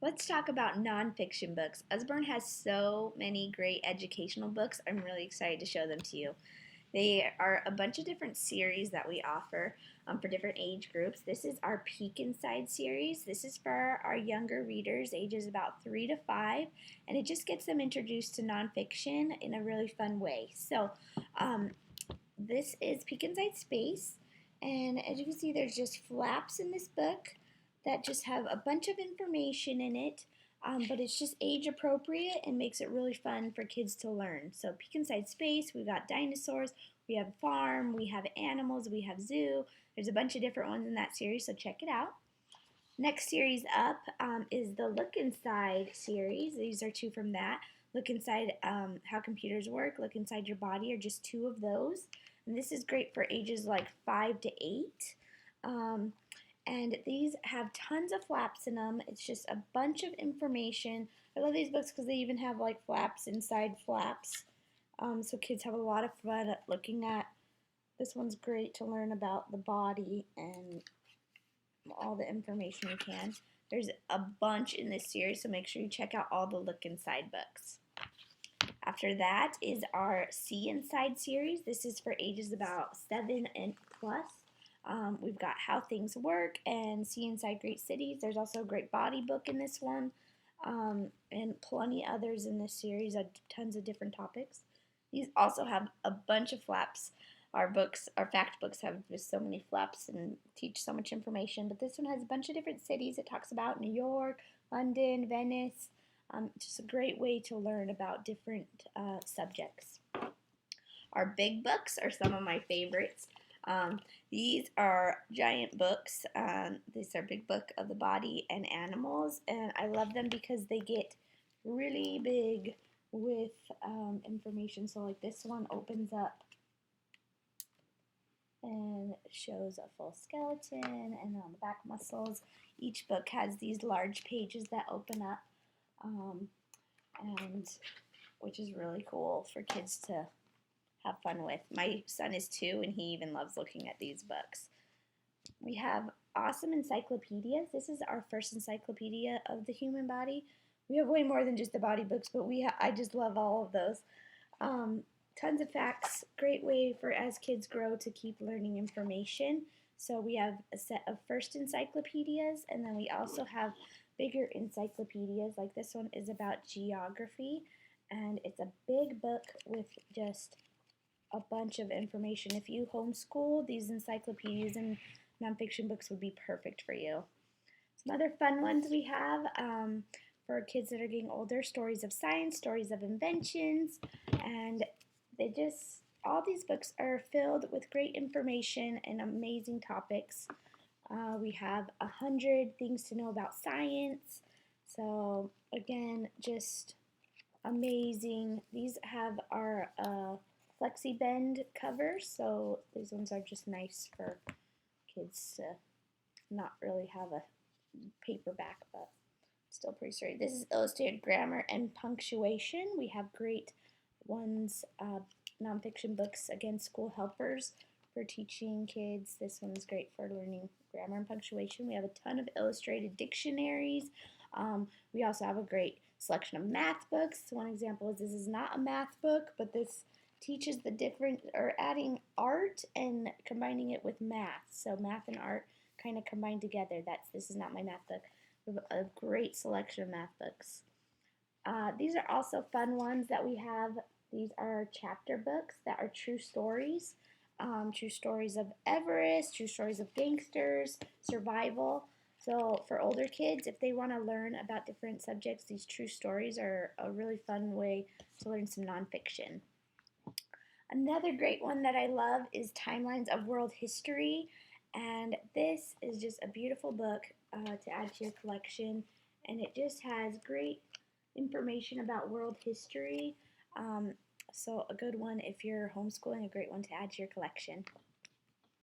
Let's talk about nonfiction books. Usborne has so many great educational books. I'm really excited to show them to you. They are a bunch of different series that we offer for different age groups. This is our Peek Inside series. This is for our younger readers, ages about 3 to 5, and it just gets them introduced to nonfiction in a really fun way. So, this is Peek Inside Space, and as you can see, there's just flaps in this book that just have a bunch of information in it, but it's just age appropriate and makes it really fun for kids to learn. So Peek Inside Space, we've got dinosaurs, we have farm, we have animals, we have zoo. There's a bunch of different ones in that series, so check it out. Next series up is the Look Inside series. These are two from that. Look Inside How Computers Work, Look Inside Your Body are just two of those. And this is great for ages like 5 to 8. And these have tons of flaps in them. It's just a bunch of information. I love these books because they even have like flaps inside flaps. So kids have a lot of fun at looking at. This one's great to learn about the body and all the information you can. There's a bunch in this series, so make sure you check out all the Look Inside books. After that is our See Inside series. This is for ages about 7 and plus. We've got How Things Work and See Inside Great Cities. There's also a great body book in this one, and plenty others in this series, tons of different topics. These also have a bunch of flaps. Our fact books have just so many flaps and teach so much information, but this one has a bunch of different cities. It talks about New York, London, Venice. Just a great way to learn about different subjects. Our big books are some of my favorites. These are giant books. These are big book of the body and animals, and I love them because they get really big with information. So like this one opens up and shows a full skeleton and on the back muscles. Each book has these large pages that open up, and which is really cool for kids to have fun with. My son is 2 and he even loves looking at these books. We have awesome encyclopedias. This is our first encyclopedia of the human body. We have way more than just the body books, but I just love all of those. Tons of facts, great way for as kids grow to keep learning information. So we have a set of first encyclopedias, and then we also have bigger encyclopedias. Like this one is about geography, and it's a big book with just a bunch of information. If you homeschool, these encyclopedias and nonfiction books would be perfect for you. Some other fun ones we have for kids that are getting older: stories of science, stories of inventions, and all these books are filled with great information and amazing topics. We have 100 things to know about science. So again, just amazing. These have our flexi bend covers, so these ones are just nice for kids to not really have a paperback, but still pretty sturdy. This is illustrated grammar and punctuation. We have great ones, nonfiction books, again, school helpers for teaching kids. This one's great for learning grammar and punctuation. We have a ton of illustrated dictionaries. We also have a great selection of math books. One example is this is not a math book, but this teaches the different, or adding art and combining it with math. So math and art kind of combined together. This is not my math book. We have a great selection of math books. These are also fun ones that we have. These are chapter books that are true stories. True stories of Everest, true stories of gangsters, survival. So for older kids, if they want to learn about different subjects, these true stories are a really fun way to learn some nonfiction. Another great one that I love is Timelines of World History, and this is just a beautiful book to add to your collection, and it just has great information about world history. So a good one if you're homeschooling, a great one to add to your collection.